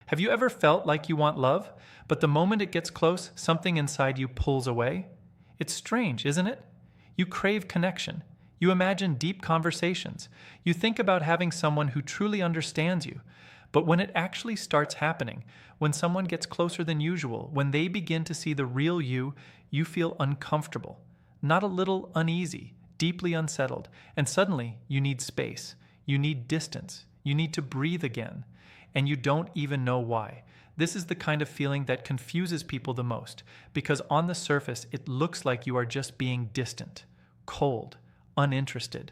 Have you ever felt like you want love, but the moment it gets close, something inside you pulls away? It's strange, isn't it? You crave connection. You imagine deep conversations. You think about having someone who truly understands you. But when it actually starts happening, when someone gets closer than usual, when they begin to see the real you, you feel uncomfortable, not a little uneasy, deeply unsettled, and suddenly you need space. You need distance. You need to breathe again. And you don't even know why. This is the kind of feeling that confuses people the most, because on the surface it looks like you are just being distant, cold, uninterested.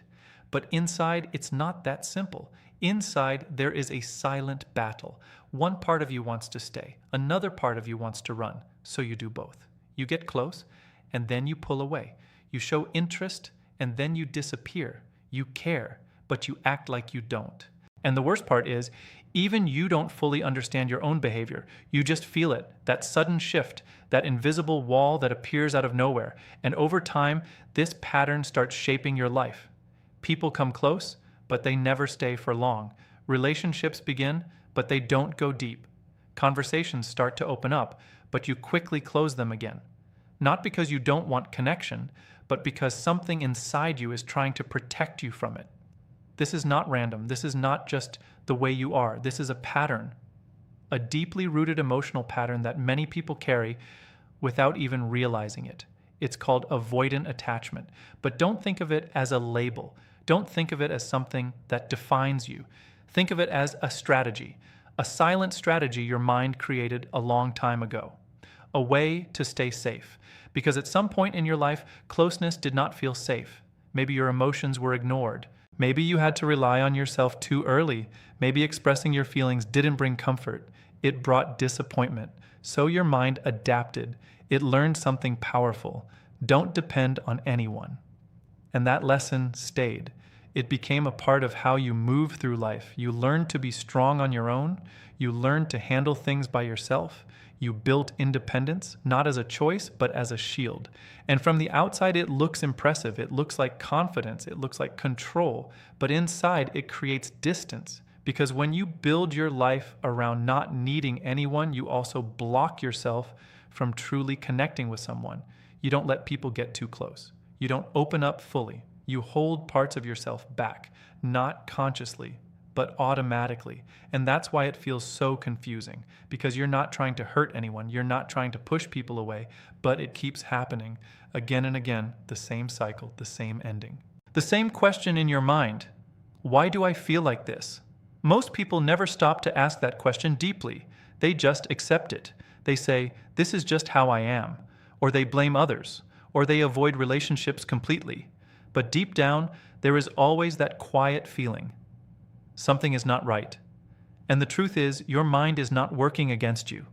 But inside, it's not that simple. Inside, there is a silent battle. One part of you wants to stay, another part of you wants to run, so you do both. You get close, and then you pull away. You show interest, and then you disappear. You care, but you act like you don't. And the worst part is, even you don't fully understand your own behavior. You just feel it, that sudden shift, that invisible wall that appears out of nowhere. And over time, this pattern starts shaping your life. People come close, but they never stay for long. Relationships begin, but they don't go deep. Conversations start to open up, but you quickly close them again. Not because you don't want connection, but because something inside you is trying to protect you from it. This is not random. This is not just the way you are. This is a pattern, a deeply rooted emotional pattern that many people carry without even realizing it. It's called avoidant attachment. But don't think of it as a label. Don't think of it as something that defines you. Think of it as a strategy, a silent strategy your mind created a long time ago, a way to stay safe. Because at some point in your life, closeness did not feel safe. Maybe your emotions were ignored. Maybe you had to rely on yourself too early. Maybe expressing your feelings didn't bring comfort. It brought disappointment. So your mind adapted. It learned something powerful. Don't depend on anyone. And that lesson stayed. It became a part of how you move through life. You learned to be strong on your own. You learned to handle things by yourself. You built independence, not as a choice, but as a shield. And from the outside, it looks impressive. It looks like confidence. It looks like control. But inside, it creates distance. Because when you build your life around not needing anyone, you also block yourself from truly connecting with someone. You don't let people get too close. You don't open up fully. You hold parts of yourself back, not consciously, but automatically. And that's why it feels so confusing, because you're not trying to hurt anyone. You're not trying to push people away, but it keeps happening again and again, the same cycle, the same ending. The same question in your mind: why do I feel like this? Most people never stop to ask that question deeply. They just accept it. They say, this is just how I am. Or they blame others. Or they avoid relationships completely. But deep down, there is always that quiet feeling. Something is not right. And the truth is, your mind is not working against you.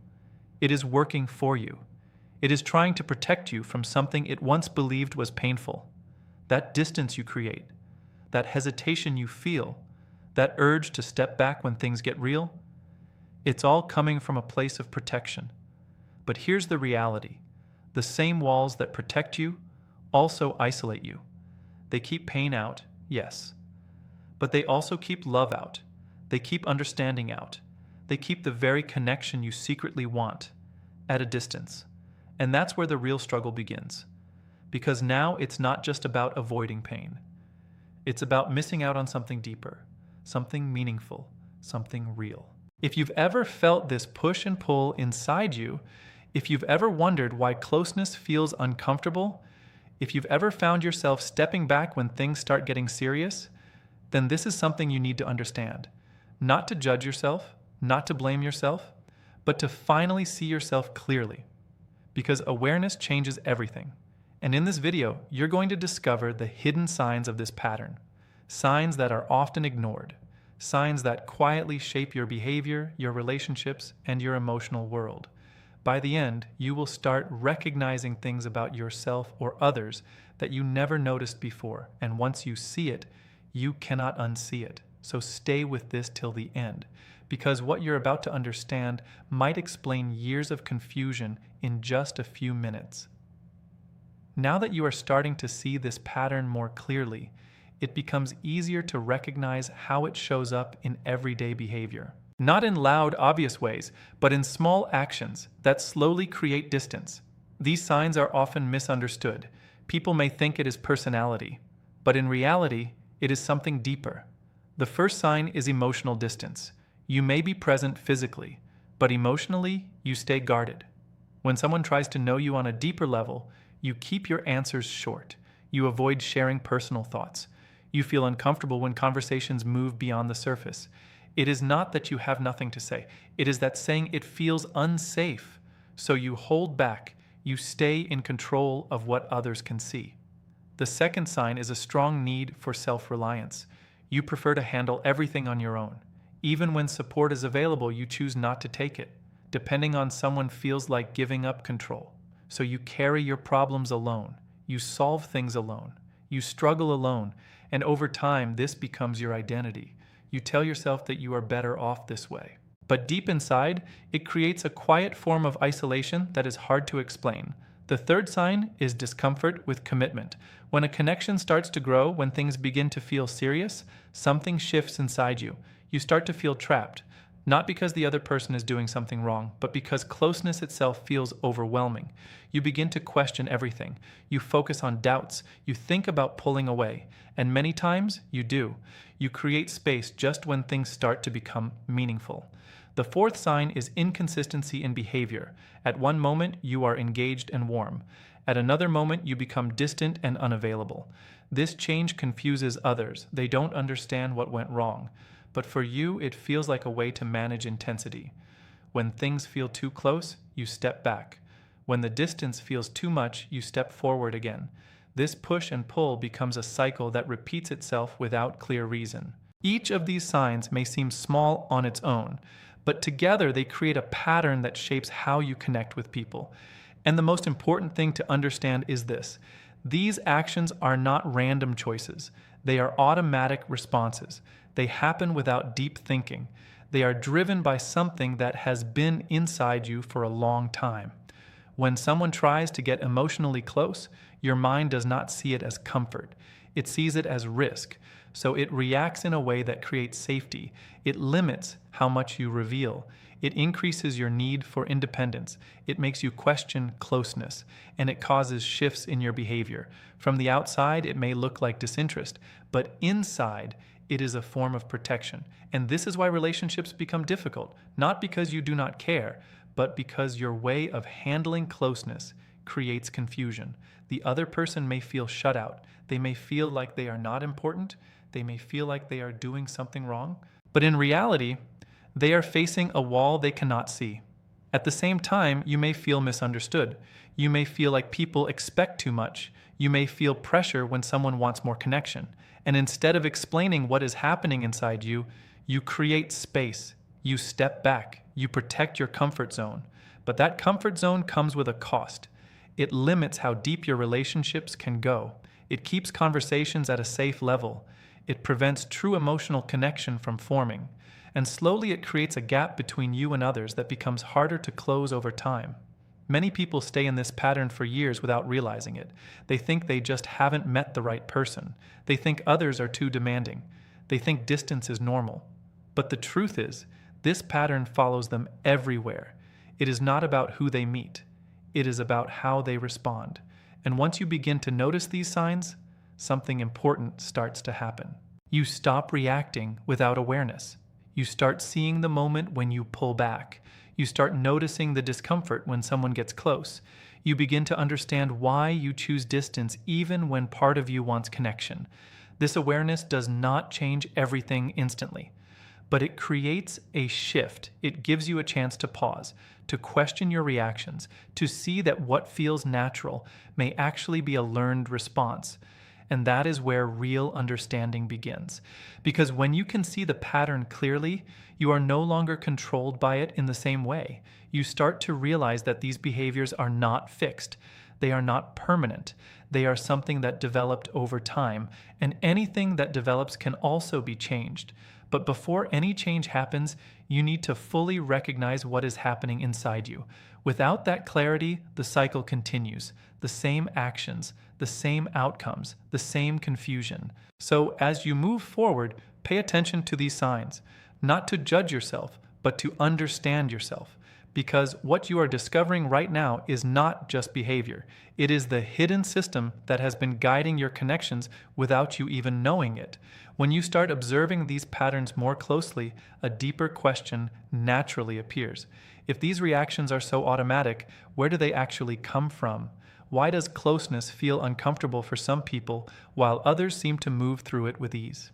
It is working for you. It is trying to protect you from something it once believed was painful. That distance you create, that hesitation you feel, that urge to step back when things get real, it's all coming from a place of protection. But here's the reality. The same walls that protect you also isolate you. They keep pain out, yes. But they also keep love out. They keep understanding out. They keep the very connection you secretly want at a distance. And that's where the real struggle begins. Because now it's not just about avoiding pain. It's about missing out on something deeper, something meaningful, something real. If you've ever felt this push and pull inside you, if you've ever wondered why closeness feels uncomfortable, if you've ever found yourself stepping back when things start getting serious, then this is something you need to understand. Not to judge yourself, not to blame yourself, but to finally see yourself clearly. Because awareness changes everything. And in this video, you're going to discover the hidden signs of this pattern. Signs that are often ignored. Signs that quietly shape your behavior, your relationships, and your emotional world. By the end, you will start recognizing things about yourself or others that you never noticed before. And once you see it, you cannot unsee it. So stay with this till the end, because what you're about to understand might explain years of confusion in just a few minutes. Now that you are starting to see this pattern more clearly, it becomes easier to recognize how it shows up in everyday behavior. Not in loud, obvious ways, but in small actions that slowly create distance. These signs are often misunderstood. People may think it is personality, but in reality, it is something deeper. The first sign is emotional distance. You may be present physically, but emotionally, you stay guarded. When someone tries to know you on a deeper level, you keep your answers short. You avoid sharing personal thoughts. You feel uncomfortable when conversations move beyond the surface. It is not that you have nothing to say. It is that saying it feels unsafe. So you hold back. You stay in control of what others can see. The second sign is a strong need for self-reliance. You prefer to handle everything on your own. Even when support is available, you choose not to take it. Depending on someone feels like giving up control. So you carry your problems alone. You solve things alone. You struggle alone. And over time, this becomes your identity. You tell yourself that you are better off this way. But deep inside, it creates a quiet form of isolation that is hard to explain. The third sign is discomfort with commitment. When a connection starts to grow, when things begin to feel serious, something shifts inside you. You start to feel trapped. Not because the other person is doing something wrong, but because closeness itself feels overwhelming. You begin to question everything. You focus on doubts. You think about pulling away. And many times, you do. You create space just when things start to become meaningful. The fourth sign is inconsistency in behavior. At one moment, you are engaged and warm. At another moment, you become distant and unavailable. This change confuses others. They don't understand what went wrong. But for you, it feels like a way to manage intensity. When things feel too close, you step back. When the distance feels too much, you step forward again. This push and pull becomes a cycle that repeats itself without clear reason. Each of these signs may seem small on its own, but together they create a pattern that shapes how you connect with people. And the most important thing to understand is this: these actions are not random choices. They are automatic responses. They happen without deep thinking. They are driven by something that has been inside you for a long time. When someone tries to get emotionally close, your mind does not see it as comfort. It sees it as risk. So it reacts in a way that creates safety. It limits how much you reveal. It increases your need for independence. It makes you question closeness, and it causes shifts in your behavior. From the outside, it may look like disinterest, but inside, it is a form of protection. And this is why relationships become difficult, not because you do not care, but because your way of handling closeness creates confusion. The other person may feel shut out. They may feel like they are not important. They may feel like they are doing something wrong. But in reality, they are facing a wall they cannot see. At the same time, you may feel misunderstood. You may feel like people expect too much. You may feel pressure when someone wants more connection. And instead of explaining what is happening inside you, you create space. You step back. You protect your comfort zone. But that comfort zone comes with a cost. It limits how deep your relationships can go. It keeps conversations at a safe level. It prevents true emotional connection from forming. And slowly it creates a gap between you and others that becomes harder to close over time. Many people stay in this pattern for years without realizing it. They think they just haven't met the right person. They think others are too demanding. They think distance is normal. But the truth is, this pattern follows them everywhere. It is not about who they meet. It is about how they respond. And once you begin to notice these signs, something important starts to happen. You stop reacting without awareness. You start seeing the moment when you pull back. You start noticing the discomfort when someone gets close. You begin to understand why you choose distance even when part of you wants connection. This awareness does not change everything instantly, but it creates a shift. It gives you a chance to pause, to question your reactions, to see that what feels natural may actually be a learned response. And that is where real understanding begins. Because when you can see the pattern clearly, you are no longer controlled by it in the same way. You start to realize that these behaviors are not fixed. They are not permanent. They are something that developed over time. And anything that develops can also be changed. But before any change happens, you need to fully recognize what is happening inside you. Without that clarity, the cycle continues. The same actions, the same outcomes, the same confusion. So as you move forward, pay attention to these signs, not to judge yourself, but to understand yourself. Because what you are discovering right now is not just behavior. It is the hidden system that has been guiding your connections without you even knowing it. When you start observing these patterns more closely, a deeper question naturally appears. If these reactions are so automatic, where do they actually come from? Why does closeness feel uncomfortable for some people while others seem to move through it with ease?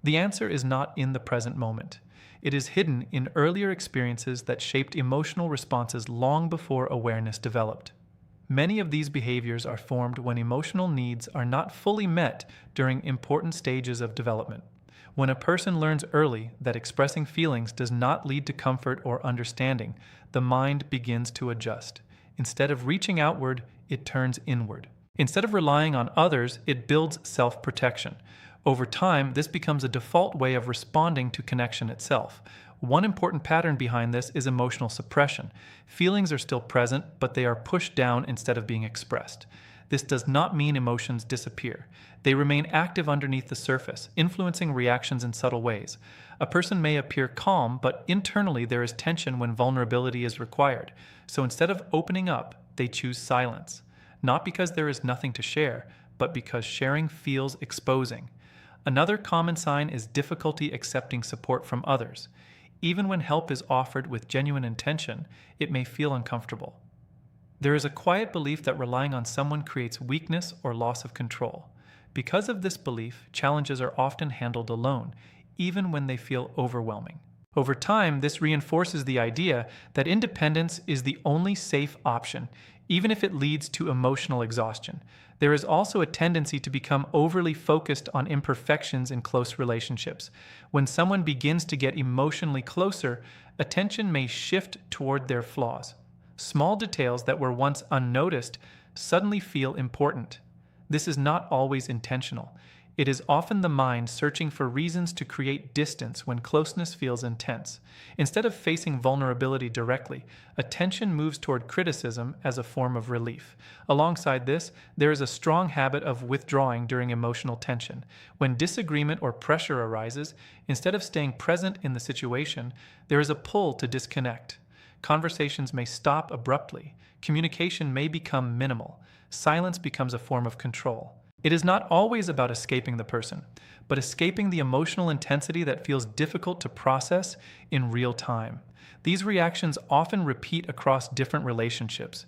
The answer is not in the present moment. It is hidden in earlier experiences that shaped emotional responses long before awareness developed. Many of these behaviors are formed when emotional needs are not fully met during important stages of development. When a person learns early that expressing feelings does not lead to comfort or understanding, the mind begins to adjust. Instead of reaching outward, it turns inward. Instead of relying on others, it builds self-protection. Over time, this becomes a default way of responding to connection itself. One important pattern behind this is emotional suppression. Feelings are still present, but they are pushed down instead of being expressed. This does not mean emotions disappear. They remain active underneath the surface, influencing reactions in subtle ways. A person may appear calm, but internally there is tension when vulnerability is required. So instead of opening up, they choose silence. Not because there is nothing to share, but because sharing feels exposing. Another common sign is difficulty accepting support from others. Even when help is offered with genuine intention, it may feel uncomfortable. There is a quiet belief that relying on someone creates weakness or loss of control. Because of this belief, challenges are often handled alone, even when they feel overwhelming. Over time, this reinforces the idea that independence is the only safe option, even if it leads to emotional exhaustion. There is also a tendency to become overly focused on imperfections in close relationships. When someone begins to get emotionally closer, attention may shift toward their flaws. Small details that were once unnoticed suddenly feel important. This is not always intentional. It is often the mind searching for reasons to create distance when closeness feels intense. Instead of facing vulnerability directly, attention moves toward criticism as a form of relief. Alongside this, there is a strong habit of withdrawing during emotional tension. When disagreement or pressure arises, instead of staying present in the situation, there is a pull to disconnect. Conversations may stop abruptly. Communication may become minimal. Silence becomes a form of control. It is not always about escaping the person, but escaping the emotional intensity that feels difficult to process in real time. These reactions often repeat across different relationships.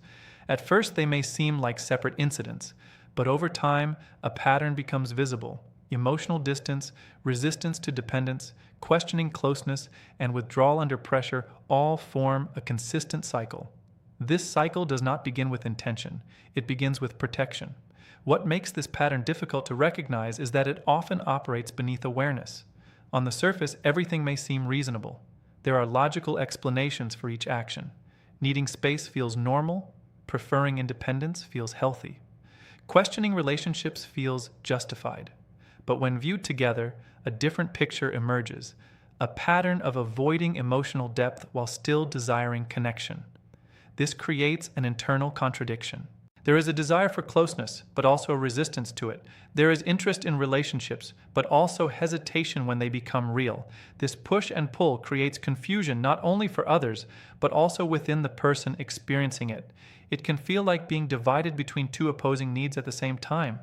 At first, they may seem like separate incidents, but over time, a pattern becomes visible. Emotional distance, resistance to dependence, questioning closeness, and withdrawal under pressure all form a consistent cycle. This cycle does not begin with intention. It begins with protection. What makes this pattern difficult to recognize is that it often operates beneath awareness. On the surface, everything may seem reasonable. There are logical explanations for each action. Needing space feels normal. Preferring independence feels healthy. Questioning relationships feels justified. But when viewed together, a different picture emerges, a pattern of avoiding emotional depth while still desiring connection. This creates an internal contradiction. There is a desire for closeness, but also a resistance to it. There is interest in relationships, but also hesitation when they become real. This push and pull creates confusion not only for others, but also within the person experiencing it. It can feel like being divided between two opposing needs at the same time.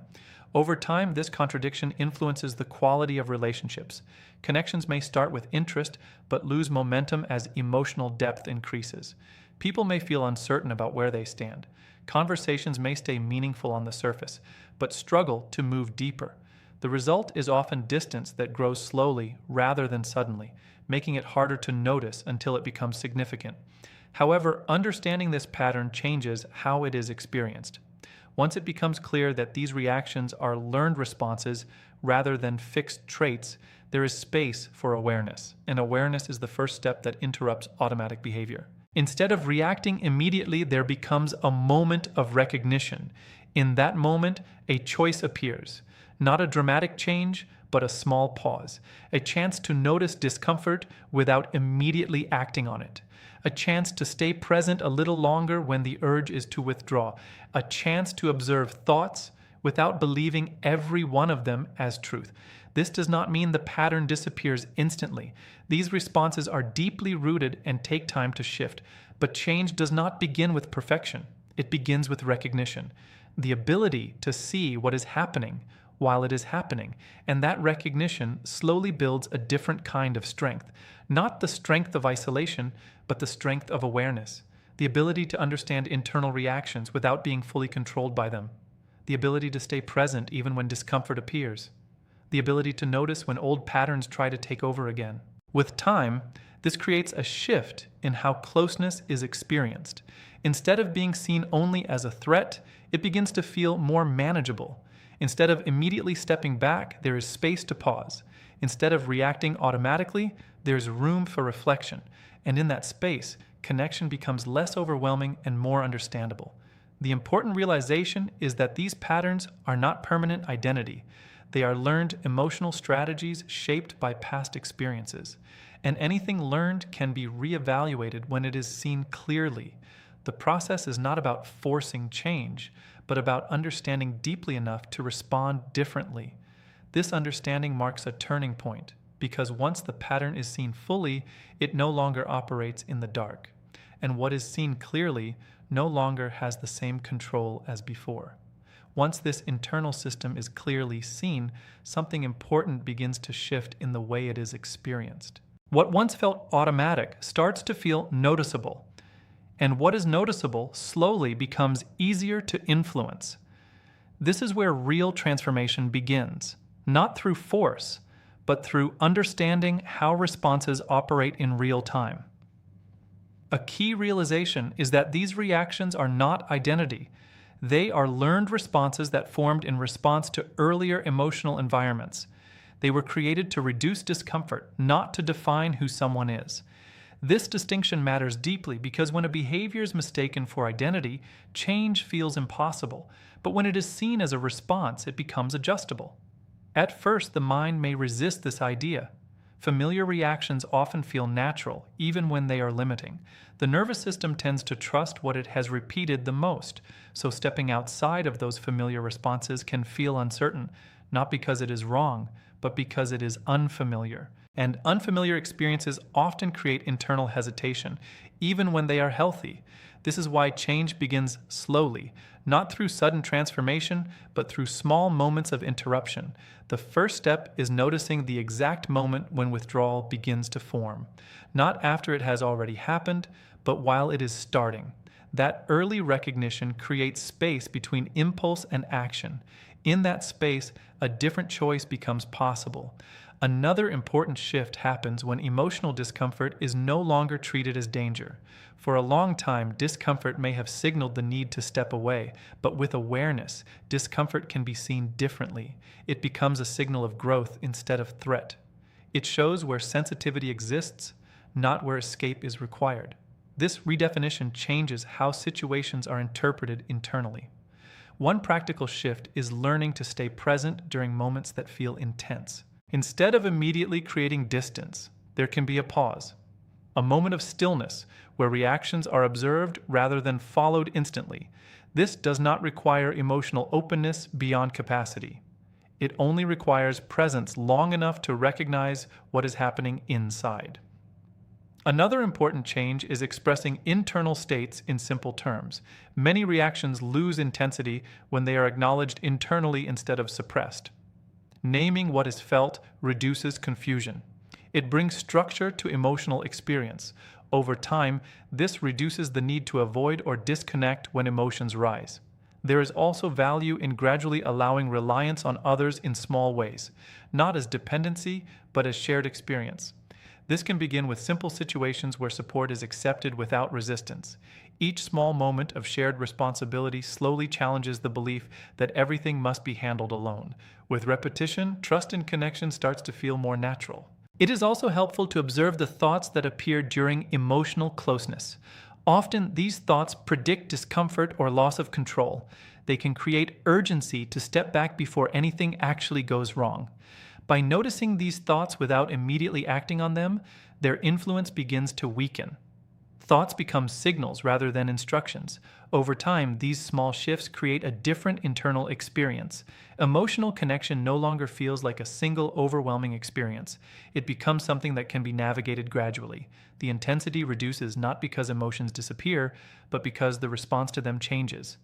Over time, this contradiction influences the quality of relationships. Connections may start with interest, but lose momentum as emotional depth increases. People may feel uncertain about where they stand. Conversations may stay meaningful on the surface, but struggle to move deeper. The result is often distance that grows slowly rather than suddenly, making it harder to notice until it becomes significant. However, understanding this pattern changes how it is experienced. Once it becomes clear that these reactions are learned responses rather than fixed traits, there is space for awareness, and awareness is the first step that interrupts automatic behavior. Instead of reacting immediately, there becomes a moment of recognition. In that moment, a choice appears. Not a dramatic change, but a small pause. A chance to notice discomfort without immediately acting on it. A chance to stay present a little longer when the urge is to withdraw. A chance to observe thoughts without believing every one of them as truth. This does not mean the pattern disappears instantly. These responses are deeply rooted and take time to shift. But change does not begin with perfection. It begins with recognition, the ability to see what is happening while it is happening. And that recognition slowly builds a different kind of strength. Not the strength of isolation, but the strength of awareness. The ability to understand internal reactions without being fully controlled by them. The ability to stay present even when discomfort appears. The ability to notice when old patterns try to take over again. With time, this creates a shift in how closeness is experienced. Instead of being seen only as a threat, it begins to feel more manageable. Instead of immediately stepping back, there is space to pause. Instead of reacting automatically, there is room for reflection. And in that space, connection becomes less overwhelming and more understandable. The important realization is that these patterns are not permanent identity. They are learned emotional strategies shaped by past experiences. And anything learned can be reevaluated when it is seen clearly. The process is not about forcing change, but about understanding deeply enough to respond differently. This understanding marks a turning point, because once the pattern is seen fully, it no longer operates in the dark. And what is seen clearly no longer has the same control as before. Once this internal system is clearly seen, something important begins to shift in the way it is experienced. What once felt automatic starts to feel noticeable, and what is noticeable slowly becomes easier to influence. This is where real transformation begins, not through force, but through understanding how responses operate in real time. A key realization is that these reactions are not identity. They are learned responses that formed in response to earlier emotional environments. They were created to reduce discomfort, not to define who someone is. This distinction matters deeply because when a behavior is mistaken for identity, change feels impossible. But when it is seen as a response, it becomes adjustable. At first, the mind may resist this idea. Familiar reactions often feel natural, even when they are limiting. The nervous system tends to trust what it has repeated the most, so stepping outside of those familiar responses can feel uncertain, not because it is wrong, but because it is unfamiliar. And unfamiliar experiences often create internal hesitation, even when they are healthy. This is why change begins slowly, not through sudden transformation, but through small moments of interruption. The first step is noticing the exact moment when withdrawal begins to form, not after it has already happened, but while it is starting. That early recognition creates space between impulse and action. In that space, a different choice becomes possible. Another important shift happens when emotional discomfort is no longer treated as danger. For a long time, discomfort may have signaled the need to step away, but with awareness, discomfort can be seen differently. It becomes a signal of growth instead of threat. It shows where sensitivity exists, not where escape is required. This redefinition changes how situations are interpreted internally. One practical shift is learning to stay present during moments that feel intense. Instead of immediately creating distance, there can be a pause, a moment of stillness where reactions are observed rather than followed instantly. This does not require emotional openness beyond capacity. It only requires presence long enough to recognize what is happening inside. Another important change is expressing internal states in simple terms. Many reactions lose intensity when they are acknowledged internally instead of suppressed. Naming what is felt reduces confusion. It brings structure to emotional experience. Over time, this reduces the need to avoid or disconnect when emotions rise. There is also value in gradually allowing reliance on others in small ways, not as dependency, but as shared experience. This can begin with simple situations where support is accepted without resistance. Each small moment of shared responsibility slowly challenges the belief that everything must be handled alone. With repetition, trust and connection starts to feel more natural. It is also helpful to observe the thoughts that appear during emotional closeness. Often, these thoughts predict discomfort or loss of control. They can create urgency to step back before anything actually goes wrong. By noticing these thoughts without immediately acting on them, their influence begins to weaken. Thoughts become signals rather than instructions. Over time, these small shifts create a different internal experience. Emotional connection no longer feels like a single overwhelming experience. It becomes something that can be navigated gradually. The intensity reduces not because emotions disappear, but because the response to them changes.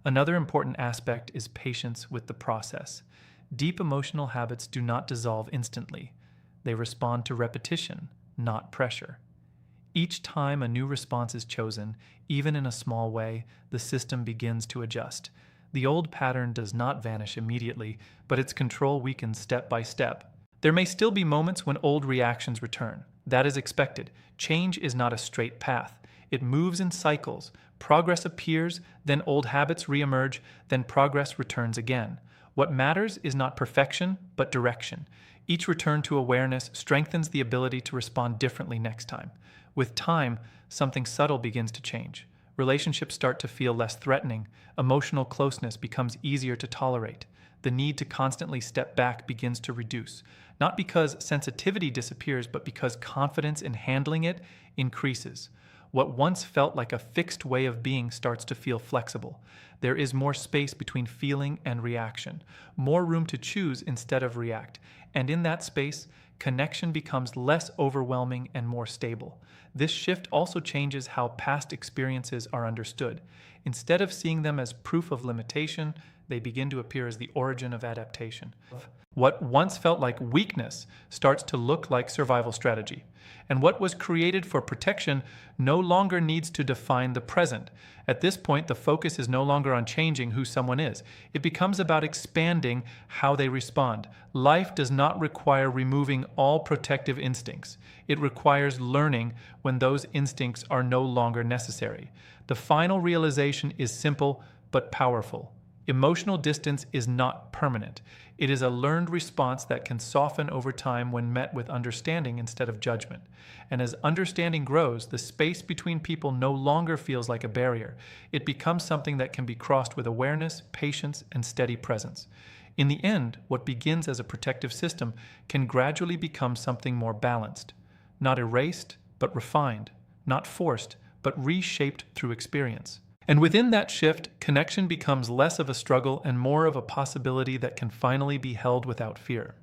Another important aspect is patience with the process. Deep emotional habits do not dissolve instantly. They respond to repetition, not pressure. Each time a new response is chosen, even in a small way, the system begins to adjust. The old pattern does not vanish immediately, but its control weakens step by step. There may still be moments when old reactions return. That is expected. Change is not a straight path. It moves in cycles. Progress appears, then old habits reemerge, then progress returns again. What matters is not perfection, but direction. Each return to awareness strengthens the ability to respond differently next time. With time, something subtle begins to change. Relationships start to feel less threatening. Emotional closeness becomes easier to tolerate. The need to constantly step back begins to reduce. Not because sensitivity disappears, but because confidence in handling it increases. What once felt like a fixed way of being starts to feel flexible. There is more space between feeling and reaction, more room to choose instead of react. And in that space, connection becomes less overwhelming and more stable. This shift also changes how past experiences are understood. Instead of seeing them as proof of limitation, they begin to appear as the origin of adaptation. What once felt like weakness starts to look like survival strategy. And what was created for protection no longer needs to define the present. At this point, the focus is no longer on changing who someone is. It becomes about expanding how they respond. Life does not require removing all protective instincts. It requires learning when those instincts are no longer necessary. The final realization is simple but powerful. Emotional distance is not permanent. It is a learned response that can soften over time when met with understanding instead of judgment. And as understanding grows, the space between people no longer feels like a barrier. It becomes something that can be crossed with awareness, patience, and steady presence. In the end, what begins as a protective system can gradually become something more balanced. Not erased, but refined. Not forced, but reshaped through experience. And within that shift, connection becomes less of a struggle and more of a possibility that can finally be held without fear.